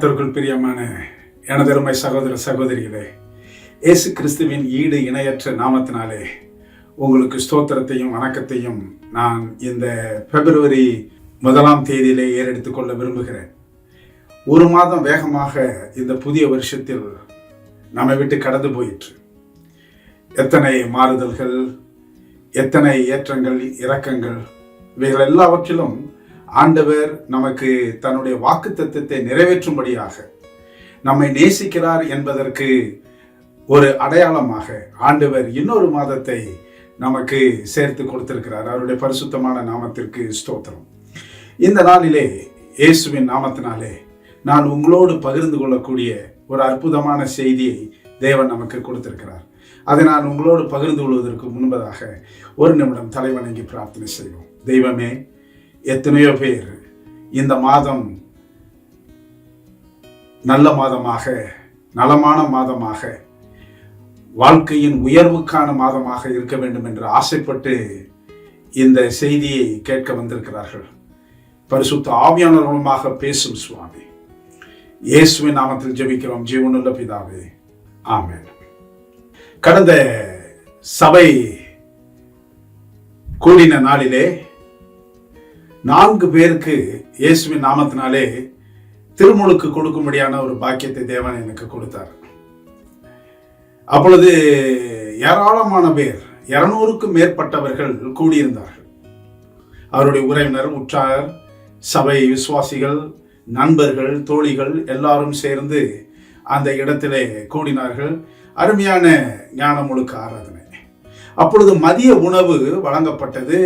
கர்த்தருக்குள் பிரியமான எனதருமை சகோதர சகோதரிகளே, இயேசு கிறிஸ்துவின் ஈடு இணையற்ற நாமத்தினாலே உங்களுக்கு ஸ்தோத்திரத்தையும் வணக்கத்தையும் நான் இந்த பிப்ரவரி 1ஆம் தேதியிலே ஏறெடுத்துக் கொள்ள விரும்புகிறேன். ஒரு மாதம் வேகமாக இந்த புதிய வருஷத்தில் நம்மை விட்டு கடந்து போயிற்று. எத்தனை மாறுதல்கள், எத்தனை ஏற்றங்கள், இரக்கங்கள், இவைகள் எல்லாவற்றிலும் ஆண்டவர் நமக்கு தன்னுடைய வாக்குத்தத்தத்தை நிறைவேற்றும்படியாக நம்மை நேசிக்கிறார் என்பதற்கு ஒரு அடையாளமாக ஆண்டவர் இன்னொரு மாதத்தை நமக்கு சேர்த்து கொடுத்திருக்கிறார். அவருடைய பரிசுத்தமான நாமத்திற்கு ஸ்தோத்திரம். இந்த நாளிலே இயேசுவின் நாமத்தினாலே நான் உங்களோடு பகிர்ந்து கொள்ளக்கூடிய ஒரு அற்புதமான செய்தியை தேவன் நமக்கு கொடுத்திருக்கிறார். அதை நான் உங்களோடு பகிர்ந்து கொள்வதற்கு முன்பதாக ஒரு நிமிடம் தலைவணங்கி பிரார்த்தனை செய்வோம். தெய்வமே, எத்தனையோ பேர் இந்த மாதம் நல்ல மாதமாக, நலமான மாதமாக, வாழ்க்கையின் உயர்வுக்கான மாதமாக இருக்க வேண்டும் என்று ஆசைப்பட்டு இந்த செய்தியை கேட்க வந்திருக்கிறார்கள். பரிசுத்த ஆவியானவர் மூலமாக பேசும் சுவாமி, இயேசுவின் நாமத்தில் ஜெபிக்கிறோம் ஜீவனுள்ள பிதாவே, ஆமென். கடந்த சபை கூடின நாளிலே 4 பேருக்கு இயேசுவின் நாமத்தினாலே திருமுழுக்கு கொடுக்கும்படியான ஒரு பாக்கியத்தை தேவன் எனக்கு கொடுத்தார். அப்பொழுது ஏராளமான பேர், 200க்கும் மேற்பட்டவர்கள் கூடியிருந்தார்கள். அவருடைய உறவினர், உற்றார், சபை விசுவாசிகள், நண்பர்கள், தோழிகள் எல்லாரும் சேர்ந்து அந்த இடத்திலே கூடினார்கள். அருமையான ஞான முழுக்க ஆராதனை. அப்பொழுது மதிய உணவு வழங்கப்பட்டது.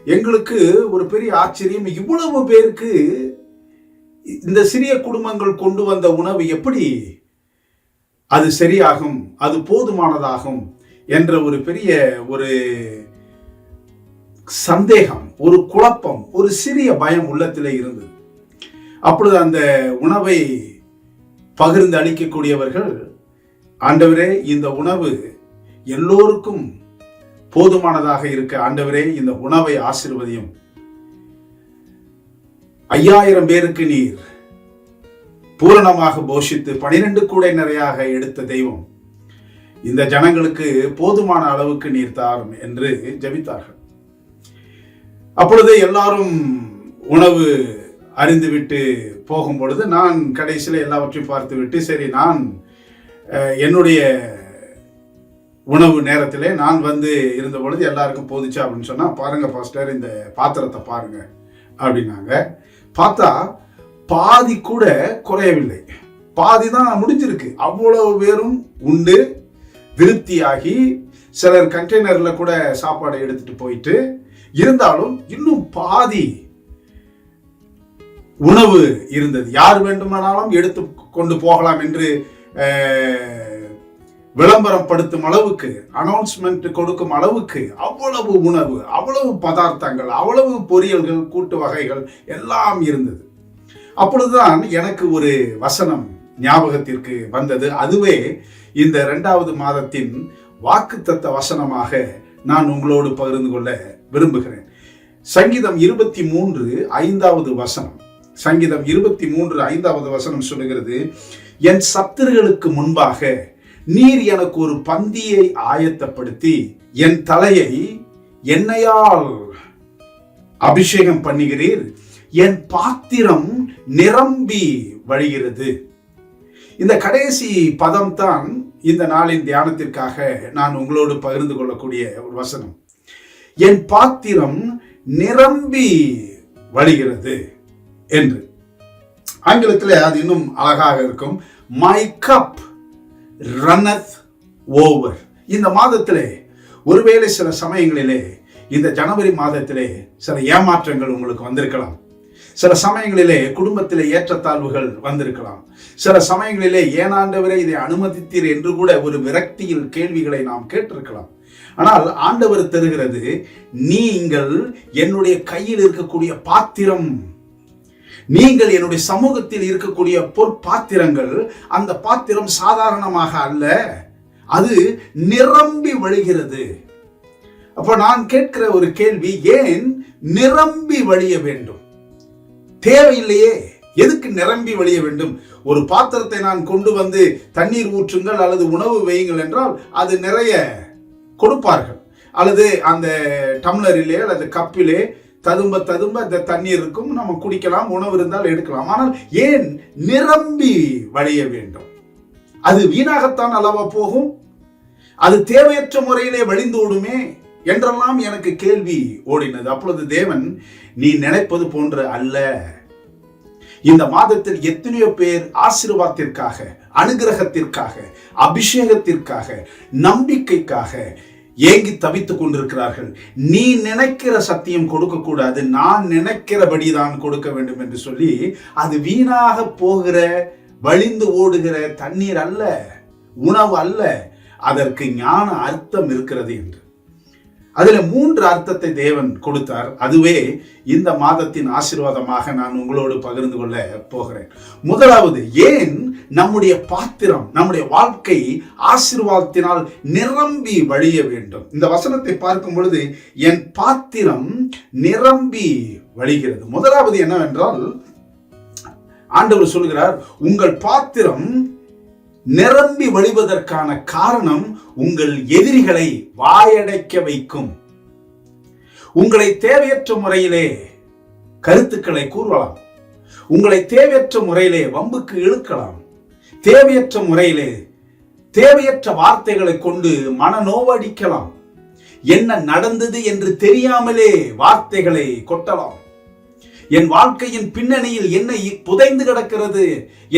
எங்களுக்கு ஒரு பெரிய ஆச்சரியம், இவ்வளவு பேருக்கு இந்த சிறிய குடும்பங்கள் கொண்டு வந்த உணவு எப்படி அது சரியாகும், அது போதுமானதாகும் என்ற ஒரு பெரிய ஒரு சந்தேகம், ஒரு குழப்பம், ஒரு சிறிய பயம் உள்ளத்திலே இருந்தது. அப்பொழுது அந்த உணவை பகிர்ந்து அளிக்கக்கூடியவர்கள், ஆண்டவரே, இந்த உணவு எல்லோருக்கும் போதுமானதாக இருக்க ஆண்டவரே இந்த உணவை ஆசீர்வதியும். 5000 பேருக்கு நீர் பூரணமாக போஷித்து 12 கூடை நிறையாக எடுத்த தெய்வம், இந்த ஜனங்களுக்கு போதுமான அளவுக்கு நீர் தாரும் என்று ஜெபித்தார்கள். அப்பொழுது எல்லாரும் உணவு அறிந்துவிட்டு போகும் பொழுது நான் கடைசியில் எல்லாவற்றையும் பார்த்து விட்டு, சரி, நான் என்னுடைய உணவு நேரத்திலே நான் வந்து இருந்த பொழுது எல்லாருக்கும் போதிச்சு அப்படின்னு சொன்னா, பாருங்க பாஸ்டர், இந்த பாத்திரத்தை பாருங்க அப்படின்னாங்க. பார்த்தா பாதி கூட குறையவில்லை, பாதி தான் முடிஞ்சிருக்கு. அவ்வளவு பேரும் உண்டு திருப்தியாகி, சிலர் கண்டெய்னர்ல கூட சாப்பாடு எடுத்துட்டு போயிட்டு, இருந்தாலும் இன்னும் பாதி உணவு இருந்தது. யார் வேண்டுமானாலும் எடுத்து கொண்டு போகலாம் என்று விளம்பரம் படுத்தும் அளவுக்கு, அனௌன்ஸ்மெண்ட் கொடுக்கும் அளவுக்கு அவ்வளவு உணவு, அவ்வளவு பதார்த்தங்கள், அவ்வளவு பொரியல்கள், கூட்டு வகைகள் எல்லாம் இருந்தது. அப்பொழுதுதான் எனக்கு ஒரு வசனம் ஞாபகத்திற்கு வந்தது. அதுவே இந்த 2வது மாதத்தின் வாக்குத்தத்த வசனமாக நான் உங்களோடு பகிர்ந்து கொள்ள விரும்புகிறேன். சங்கீதம் 23:5வது வசனம். சங்கீதம் 23:5வது வசனம் சொல்லுகிறது, என் சத்துருக்களுக்கு முன்பாக நீர் எனக்கு ஒரு பந்தியை ஆயத்தப்படுத்தி என் தலையை எண்ணெயால் அபிஷேகம் பண்ணுகிறீர், என் பாத்திரம் நிரம்பி வழிகிறது. இந்த கடைசி பதம் தான் இந்த நாளின் தியானத்திற்காக நான் உங்களோடு பகிர்ந்து கொள்ளக்கூடிய ஒரு வசனம். என் பாத்திரம் நிரம்பி வழிகிறது என்று. ஆங்கிலத்தில் அது இன்னும் அழகாக இருக்கும், மை கப் runneth over. இந்த மாதத்திலே ஒருவேளை சில சமயங்களிலே, இந்த ஜனவரி மாதத்திலே சில ஏமாற்றங்கள் உங்களுக்கு வந்திருக்கலாம். சில சமயங்களிலே குடும்பத்திலே ஏற்றத்தாழ்வுகள் வந்திருக்கலாம். சில சமயங்களிலே ஏனாண்டவரே இதை அனுமதித்தீர் என்று கூட ஒரு விரக்தியில் கேள்விகளை நாம் கேட்டிருக்கலாம். ஆனால் ஆண்டவர் தருகிறது, நீங்கள் என்னுடைய கையில் இருக்கக்கூடிய பாத்திரம், நீங்கள் என்னுடைய சமூகத்தில் இருக்கக்கூடிய பொற்பாத்திரங்கள், அந்த பாத்திரம் சாதாரணமாக அல்ல, அது நிரம்பி வழிகிறது. அப்ப நான் கேட்கிற ஒரு கேள்வி, ஏன் நிரம்பி வழிய வேண்டும்? தேவையில்லையே. எதுக்கு நிரம்பி வழிய வேண்டும்? ஒரு பாத்திரத்தை நான் கொண்டு வந்து தண்ணீர் ஊற்றுங்கள் அல்லது உணவு வையுங்கள் என்றால் அது நிறைய கொடுப்பார்கள், அல்லது அந்த டம்ளரிலே அல்லது கப்பிலே ததும்ப ததும்ப அந்த தண்ணீர் இருக்கும், நம்ம குடிக்கலாம், உணவு இருந்தால் எடுக்கலாம். ஆனால் ஏன் நிரம்பி வழிய வேண்டும்? அது வீணாகத்தான் அளவா போகும், அது தேவையற்ற முறையிலே வழிந்து ஓடுமே என்றெல்லாம் எனக்கு கேள்வி ஓடினது. அப்பொழுது தேவன், நீ நினைப்பது போன்ற அல்ல. இந்த மாதத்தில் எத்தனையோ பேர் ஆசீர்வாதத்திற்காக, அனுகிரகத்திற்காக, அபிஷேகத்திற்காக, நம்பிக்கைக்காக ஏங்கி தவித்துக் கொண்டிருக்கிறார்கள். நீ நினைக்கிற சத்தியம் கொடுக்க கூடாது, நான் நினைக்கிறபடிதான் கொடுக்க வேண்டும் என்று சொல்லி, அது வீணாக போகிற வழிந்து ஓடுகிற தண்ணீர் அல்ல, உணவு அல்ல, அதற்கு ஞான அர்த்தம் இருக்கிறது என்று. அதுல 3 அர்த்தத்தை தேவன் கொடுத்தார். அதுவே இந்த மாதத்தின் ஆசீர்வாதமாக நான் உங்களோடு பகிர்ந்து கொள்ள போகிறேன். முதலாவது, ஏன் நம்முடைய பாத்திரம், நம்முடைய வாழ்க்கை ஆசீர்வாதத்தினால் நிரம்பி வழிய வேண்டும்? இந்த வசனத்தை பார்க்கும் பொழுது என் பாத்திரம் நிரம்பி வழிகிறது. முதலாவது என்னவென்றால், ஆண்டவர் சொல்கிறார், உங்கள் பாத்திரம் நிரம்பி வழிவதற்கான காரணம் உங்கள் எதிரிகளை வாயடைக்க வைக்கும். உங்களை தேவையற்ற முறையிலே கருத்துக்களை கூறலாம், உங்களை தேவையற்ற முறையிலே வம்புக்கு இழுக்கலாம், தேவையற்ற முறையிலே தேவையற்ற வார்த்தைகளை கொண்டு மனநோவடிக்கலாம், என்ன நடந்தது என்று தெரியாமலே வார்த்தைகளை கொட்டலாம். என் வாழ்க்கையின் பின்னணியில் என்ன புதைந்து கிடக்கிறது,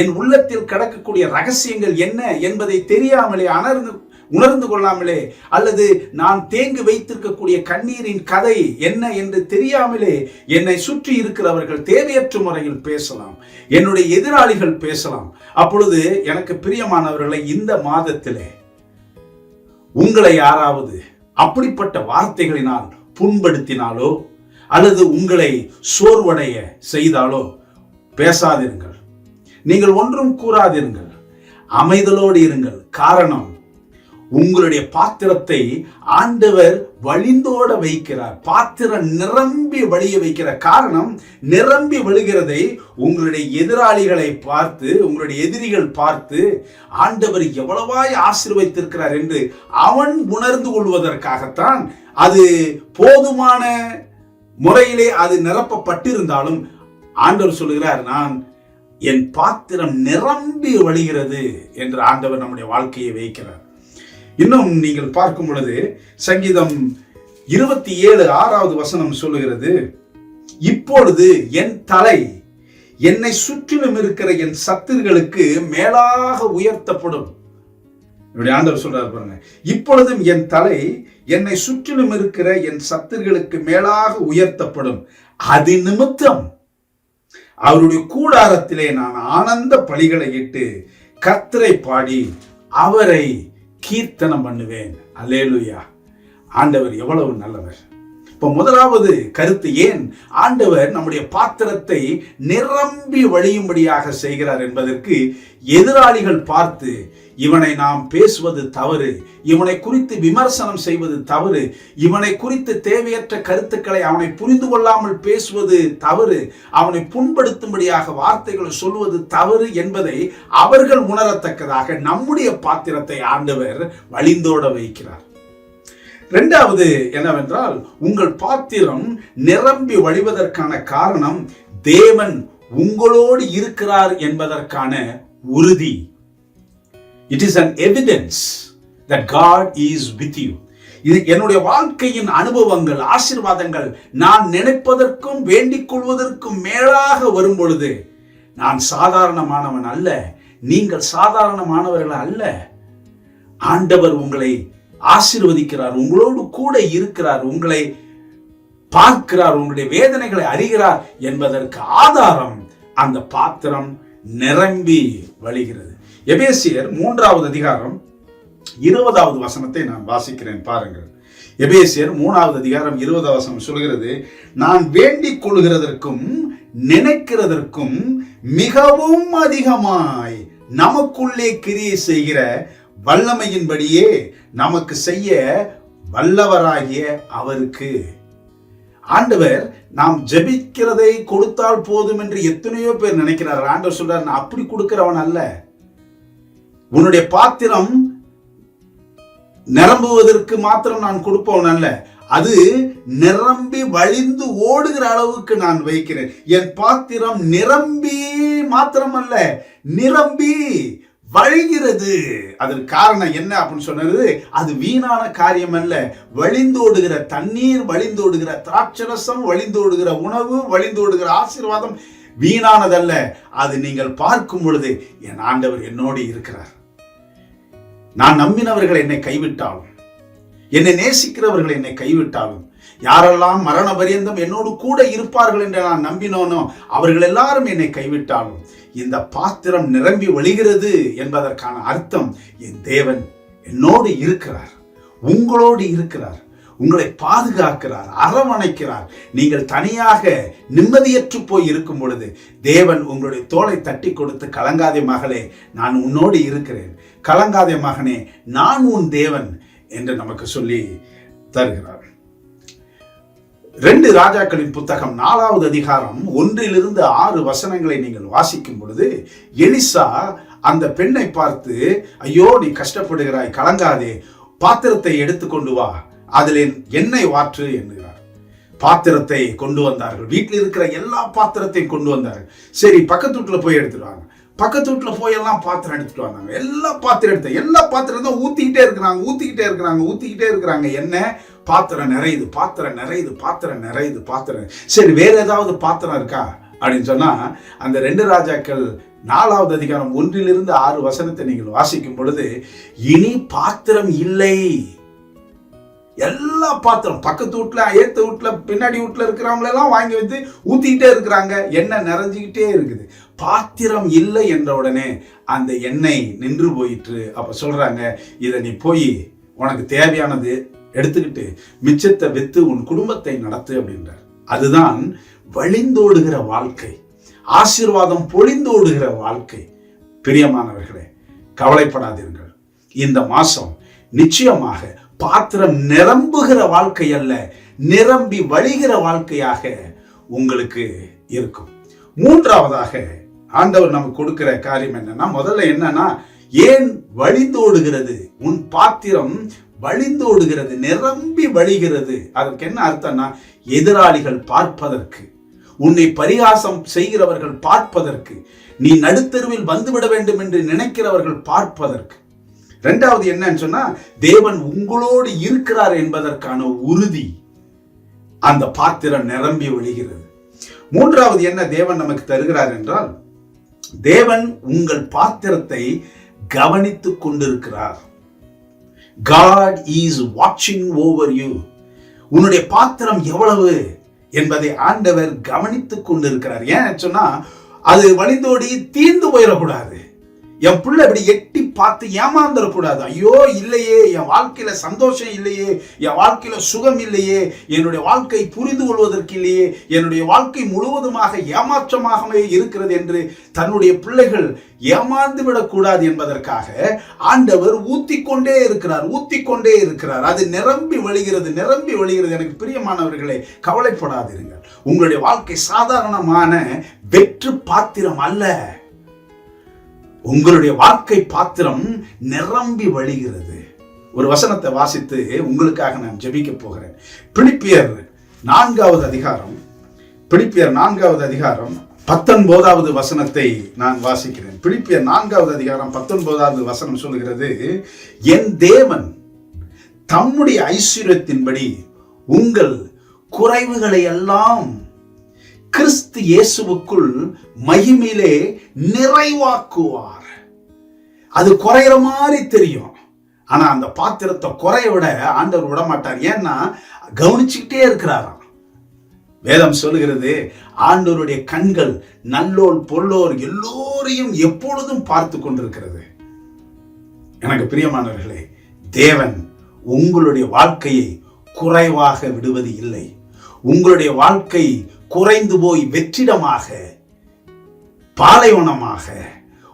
என் உள்ளத்தில் கிடக்கக்கூடிய ரகசியங்கள் என்ன என்பதை தெரியாமலே, உணர்ந்து கொள்ளாமலே, அல்லது நான் தேங்கி வைத்திருக்கக்கூடிய கண்ணீரின் கதை என்ன என்று தெரியாமலே என்னை சுற்றி இருக்கிறவர்கள் தேவையற்ற முறையில் பேசலாம், என்னுடைய எதிராளிகள் பேசலாம். அப்பொழுது எனக்கு பிரியமானவர்களை, இந்த மாதத்திலே உங்களை யாராவது அப்படிப்பட்ட வார்த்தைகளினால் புண்படுத்தினாலோ அல்லது உங்களை சோர்வடைய செய்தாலோ பேசாதிருங்கள், நீங்கள் ஒன்றும் கூறாதிருங்கள், அமைதலோடு இருங்கள். காரணம், உங்களுடைய பாத்திரத்தை ஆண்டவர் வழிந்தோட வைக்கிறார். பாத்திரம் நிரம்பி வழிய வைக்கிற காரணம், நிரம்பி வழிகிறதை உங்களுடைய எதிராளிகளை பார்த்து, உங்களுடைய எதிரிகள் பார்த்து, ஆண்டவர் எவ்வளவாய் ஆசீர்வதித்திருக்கிறார் என்று அவன் உணர்ந்து கொள்வதற்காகத்தான். அது போதுமான முறையிலே அது நிரப்பப்பட்டிருந்தாலும் ஆண்டவர் சொல்லுகிறார், நான் என் பாத்திரம் நிரம்பி வழிகிறது என்று ஆண்டவர் நம்முடைய வாழ்க்கையை வைக்கிறார். இன்னும் நீங்கள் பார்க்கும் பொழுது சங்கீதம் 27:6 வசனம் சொல்லுகிறது, இப்பொழுது என் தலை என்னை சுற்றிலும் இருக்கிற என் சத்துருக்களுக்கு மேலாக உயர்த்தப்படும். ஆண்டவர் சொல்றார் பாருங்க, இப்பொழுதும் என் தலை என்னை சுற்றிலும் இருக்கிற என் சத்துருக்களுக்கு மேலாக உயர்த்தப்படும். அது நிமித்தம் அவருடைய கூடாரத்திலே நான் ஆனந்த பலிகளை இட்டு கர்த்தரை பாடி அவரை கீர்த்தனம் பண்ணுவேன். அல்லேலூயா! ஆண்டவர் எவ்வளவு நல்லவர். இப்ப முதலாவது கருத்து, ஏன் ஆண்டவர் நம்முடைய பாத்திரத்தை நிரம்பி வழியும்படியாக செய்கிறார் என்பதற்கு, எதிராளிகள் பார்த்து இவனை நாம் பேசுவது தவறு, இவனை குறித்து விமர்சனம் செய்வது தவறு, இவனை குறித்து தேவையற்ற கருத்துக்களை அவனை புரிந்து கொள்ளாமல் பேசுவது தவறு, அவனை புண்படுத்தும்படியாக வார்த்தைகளை சொல்வது தவறு என்பதை அவர்கள் உணரத்தக்கதாக நம்முடைய பாத்திரத்தை ஆண்டவர் வழிந்தோட வைக்கிறார். இரண்டாவது என்னவென்றால், உங்கள் பாத்திரம் நிரம்பி வழிவதற்கான காரணம் தேவன் உங்களோடு இருக்கிறார் என்பதற்கான உறுதி. It is an evidence that God is with you. இது என்னுடைய வாழ்க்கையின் அனுபவங்கள், ஆசீர்வாதங்கள் நான் நினைப்பதற்கும் வேண்டிக் கொள்வதற்கும் மேலாக வரும் பொழுது நான் சாதாரணமானவன் அல்ல, நீங்கள் சாதாரணமானவர்கள் அல்ல. ஆண்டவர் உங்களை ஆசீர்வதிக்கிறார், உங்களோடு கூட இருக்கிறார், உங்களை பார்க்கிறார், உங்களுடைய வேதனைகளை அறிகிறார் என்பதற்கு ஆதாரம் அந்த பாத்திரம் நிரம்பி வழிகிறது. எபேசியர் 3:20 வசனத்தை நான் வாசிக்கிறேன் பாருங்கள். எபேசியர் 3:20 சொல்கிறது, நான் வேண்டிக் கொள்கிறதற்கும் நினைக்கிறதற்கும் மிகவும் அதிகமாய் நமக்குள்ளே கிரியை செய்கிற வல்லமையின்படியே நமக்கு செய்ய வல்லவராகிய அவருக்கு. ஆண்டவர் நாம் ஜெபிக்கிறதை கொடுத்தால் போதும் என்று எத்தனையோ பேர் நினைக்கிறார்கள். ஆண்டவர் சொல்றார், நான் அப்படி கொடுக்கிறவன் அல்ல. உன்னுடைய பாத்திரம் நிரம்புவதற்கு மாத்திரம் நான் கொடுப்பவன் அல்ல, அது நிரம்பி வழிந்து ஓடுகிற அளவுக்கு நான் வைக்கிறேன். என் பாத்திரம் நிரம்பி மாத்திரம் அல்ல, நிரம்பி வழிகிறது. அதற்கு காரணம் என்ன அப்படின்னு சொன்னது, அது வீணான காரியம் அல்ல. வழிந்தோடுகிற தண்ணீர், வழிந்தோடுகிற திராட்சரசம், வழிந்தோடுகிற உணவு, வழிந்தோடுகிற ஆசீர்வாதம் வீணானதல்ல. அது நீங்கள் பார்க்கும் பொழுது என் ஆண்டவர் என்னோடு இருக்கிறார். நான் நம்பினவர்கள் என்னை கைவிட்டாலும், என்னை நேசிக்கிறவர்கள் என்னை கைவிட்டாலும், யாரெல்லாம் மரண பரியந்தம் என்னோடு கூட இருப்பார்கள் என்று நான் நம்பினோனோ அவர்கள் எல்லாரும் என்னை கைவிட்டாலும், இந்த பாத்திரம் நிரம்பி வழிகிறது என்பதற்கான அர்த்தம், என் தேவன் என்னோடு இருக்கிறார், உங்களோடு இருக்கிறார், உங்களை பாதுகாக்கிறார், அரவணைக்கிறார். நீங்கள் தனியாக நிம்மதியற்று போய் இருக்கும் பொழுது தேவன் உங்களுடைய தோளை தட்டி கொடுத்து, கலங்காதே மகளே, நான் உன்னோடு இருக்கிறேன், கலங்காதே மகனே, நான் உன் தேவன் என்று நமக்கு சொல்லி தருகிறார். 2 ராஜாக்களின் புத்தகம் 4வது அதிகாரம் 1-6 வசனங்களை நீங்கள் வாசிக்கும் பொழுது, எலிசா அந்த பெண்ணை பார்த்து, ஐயோ நீ கஷ்டப்படுகிறாய், கலங்காதே, பாத்திரத்தை எடுத்துக்கொண்டு வா, அதில் எண்ணெய் வாற்று என்கிறார். பாத்திரத்தை கொண்டு வந்தார்கள். வீட்டில் இருக்கிற எல்லா பாத்திரத்தையும் கொண்டு வந்தார்கள். சரி, பக்கத்து வீட்டுல போய் எடுத்துடுவாங்க. பக்கத்து வீட்டுல போய் எல்லாம் பாத்திரம் எடுத்துட்டு வந்தாங்க. எல்லா பாத்திரத்தையும் ஊத்திக்கிட்டே இருக்கிறாங்க. என்ன பாத்திரம் நிறையுது. சரி, வேற ஏதாவது பாத்திரம் இருக்கா அப்படின்னு சொன்னா, அந்த 2 ராஜாக்கள் 4வது அதிகாரம் 1-6 வசனத்தை நீங்கள் வாசிக்கும் பொழுது, இனி பாத்திரம் இல்லை. எல்லா பாத்திரம் பக்கத்து வீட்டுல, ஏத்த வீட்டுல, பின்னாடி வீட்டுல இருக்கிறவங்க எல்லாம் வாங்கி வச்சு ஊத்திக்கிட்டே இருக்கிறாங்க. எண்ணெய் நிறைஞ்சுக்கிட்டே இருக்குது. பாத்திரம் இல்லை என்ற உடனே அந்த எண்ணெய் நின்று போயிற்று. அப்ப சொல்றாங்க, இதை நீ போய் உனக்கு தேவையானது எடுத்துக்கிட்டு மிச்சத்தை வித்து உன் குடும்பத்தை நடத்து அப்படின்றார். அதுதான் வழிந்தோடுகிற வாழ்க்கை, ஆசீர்வாதம் பொழிந்தோடுகிற வாழ்க்கை. பிரியமானவர்களே, கவலைப்படாதீர்கள். இந்த மாசம் நிச்சயமாக பாத்திரம் நிரம்புகிற வாழ்க்கை அல்ல, நிரம்பி வழிகிற வாழ்க்கையாக உங்களுக்கு இருக்கும். 3வதாக ஆண்டவர் நமக்கு கொடுக்கிற காரியம் என்னன்னா, முதல்ல என்னன்னா, ஏன் வழிந்தோடுகிறது, உன் பாத்திரம் வழிந்தோடுகிறது, நிரம்பி வழிகிறது. அதற்கு என்ன அர்த்தம்னா, எதிராளிகள் பார்ப்பதற்கு, உன்னை பரிகாசம் செய்கிறவர்கள் பார்ப்பதற்கு, நீ நடுத்தருவில் வந்துவிட வேண்டும் என்று நினைக்கிறவர்கள் பார்ப்பதற்கு. 2வது என்னன்னு சொன்னா, தேவன் உங்களோடு இருக்கிறார் என்பதற்கான உறுதி. அந்த பாத்திரம் நிரம்பி வழிகிறது. 3வது என்ன தேவன் நமக்கு தருகிறார் என்றால், தேவன் உங்கள் பாத்திரத்தை கவனித்துக் கொண்டிருக்கிறார். God is watching over you. உன்னுடைய பாத்திரம் எவ்வளவு என்பதை ஆண்டவர் கவனித்துக் கொண்டிருக்கிறார். ஏன் சொன்னா, அது வழிந்தோடி தீர்ந்து போயிடக்கூடாது. என் பிள்ளை இப்படி எட்டி பார்த்து ஏமாந்துடக்கூடாது. ஐயோ இல்லையே, என் வாழ்க்கையில சந்தோஷம் இல்லையே, என் வாழ்க்கையில சுகம் இல்லையே, என்னுடைய வாழ்க்கை புரிந்து கொள்வதற்கு இல்லையே, என்னுடைய வாழ்க்கை முழுவதுமாக ஏமாற்றமாகவே இருக்கிறது என்று தன்னுடைய பிள்ளைகள் ஏமாந்து விடக்கூடாது என்பதற்காக ஆண்டவர் ஊத்திக்கொண்டே இருக்கிறார். அது நிரம்பி வழிகிறது. எனக்கு பிரியமானவர்களே, கவலைப்படாதீர்கள். உங்களுடைய வாழ்க்கை சாதாரணமான வெற்று பாத்திரம் அல்ல. உங்களுடைய வாழ்க்கை பாத்திரம் நிரம்பி வழிகிறது. ஒரு வசனத்தை வாசித்து உங்களுக்காக நான் ஜெபிக்க போகிறேன். பிலிப்பியர் 4வது அதிகாரம் 19வது வசனத்தை நான் வாசிக்கிறேன். பிலிப்பியர் 4வது அதிகாரம் 19வது வசனம் சொல்லுகிறது, என் தேவன் தம்முடைய ஐஸ்வரியத்தின்படி உங்கள் குறைவுகளை எல்லாம் கிறிஸ்து இயேசுவுக்குள் மகிமையிலே நிறைவாக்குவார். அது குறைகிற மாதிரி தெரியும், ஆனா அந்த பாத்திரத்தை குறைய விட ஆண்டவர் விட மாட்டார். ஏன்னா கவனிச்சுக்கிட்டே இருக்கிறாராம். வேதம் சொல்லுகிறது, ஆண்டவருடைய கண்கள் நல்லோர் பொல்லோர் எல்லோரையும் எப்பொழுதும் பார்த்து கொண்டிருக்கிறது. எனக்கு பிரியமானவர்களே, தேவன் உங்களுடைய வாழ்க்கையை குறைவாக விடுவது இல்லை. உங்களுடைய வாழ்க்கை குறைந்து போய் வெற்றிடமாக, பாலைவனமாக,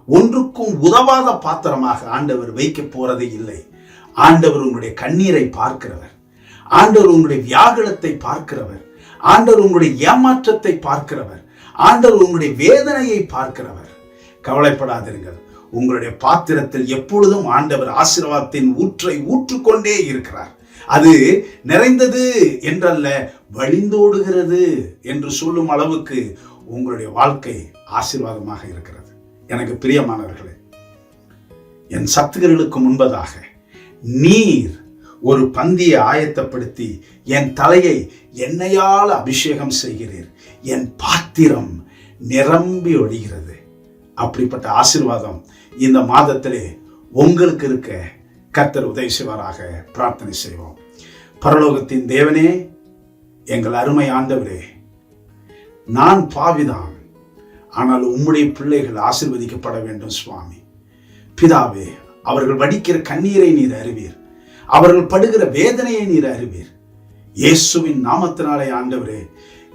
ஒன்றுக்கும் உதவாத பாத்திரமாக ஆண்டவர் வைக்க போறதே இல்லை. ஆண்டவர் உங்களுடைய கண்ணீரை பார்க்கிறவர். ஆண்டவர் உங்களுடைய வியாகுலத்தை பார்க்கிறவர். ஆண்டவர் உங்களுடைய ஏமாற்றத்தை பார்க்கிறவர். ஆண்டவர் உங்களுடைய வேதனையை பார்க்கிறவர். கவலைப்படாதிருங்கள். உங்களுடைய பாத்திரத்தில் எப்பொழுதும் ஆண்டவர் ஆசீர்வாதத்தின் ஊற்றை ஊற்றிக்கொண்டே இருக்கிறார். அது நிறைந்தது என்றல்ல, வழிந்தோடுகிறது என்று சொல்லும் அளவுக்கு உங்களுடைய வாழ்க்கை ஆசீர்வாதமாக இருக்கிறது. எனக்கு பிரியமானவர்களே, என் சத்துகளுக்கு முன்பதாக நீர் ஒரு பந்தியை ஆயத்தப்படுத்தி என் தலையை எண்ணெயால் அபிஷேகம் செய்கிறீர். என் பாத்திரம் நிரம்பி ஒழிகிறது. அப்படிப்பட்ட ஆசீர்வாதம் இந்த மாதத்திலே உங்களுக்கு இருக்க கர்த்தர் உதவி செய்வாராக. பிரார்த்தனை செய்வோம். பரலோகத்தின் தேவனே, எங்கள் அருமை ஆண்டவரே, நான் பாவிதான், ஆனால் உம்முடைய பிள்ளைகள் ஆசீர்வதிக்கப்பட வேண்டும் சுவாமி. பிதாவே, அவர்கள் வடிக்கிற கண்ணீரை நீர் அறிவீர். அவர்கள் படுகிற வேதனையை நீர் அறிவீர். இயேசுவின் நாமத்தினாலே ஆண்டவரே,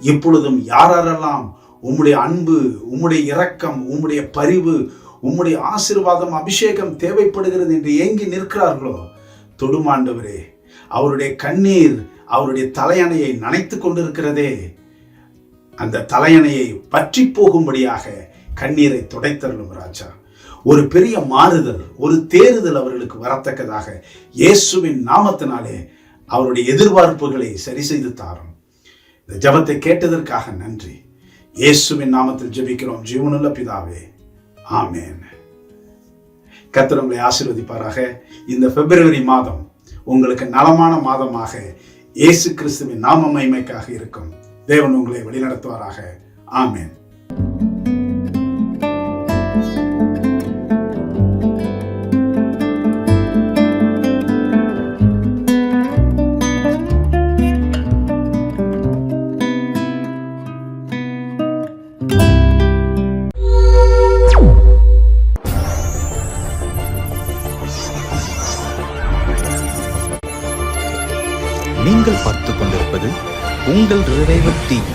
இப்பொழுதும் யாரெல்லாம் உம்முடைய அன்பு, உம்முடைய இரக்கம், உம்முடைய பரிவு, உம்முடைய ஆசீர்வாதம், அபிஷேகம் தேவைப்படுகிறது என்று ஏங்கி நிற்கிறார்களோ, தொடுமாண்டவரே, அவருடைய கண்ணீர் அவருடைய தலையணையை நனைத்து கொண்டிருக்கிறதே, அந்த தலையணையை பற்றி போகும்படியாக கண்ணீரை துடைத்தருளும் ராஜா. ஒரு பெரிய மாறுதல், ஒரு தேறுதல் அவர்களுக்கு வரத்தக்கதாக இயேசுவின் நாமத்தினாலே அவருடைய எதிர்பார்ப்புகளை சரி செய்து தாரும். இந்த ஜெபத்தை கேட்டதற்காக நன்றி. இயேசுவின் நாமத்தில் ஜெபிக்கிறோம் ஜீவனுள்ள பிதாவே, ஆமென். கர்த்தர் உங்களை ஆசீர்வதிப்பாராக. இந்த பிப்ரவரி மாதம் உங்களுக்கு நலமான மாதமாக இயேசு கிறிஸ்துவின் நாம மகிமைக்காக இருக்கும். தேவன் உங்களை வழிநடத்துவாராக. ஆமென். நீங்கள் பார்த்துக் கொண்டிருப்பது உங்கள் ரிவைவல் டிவி.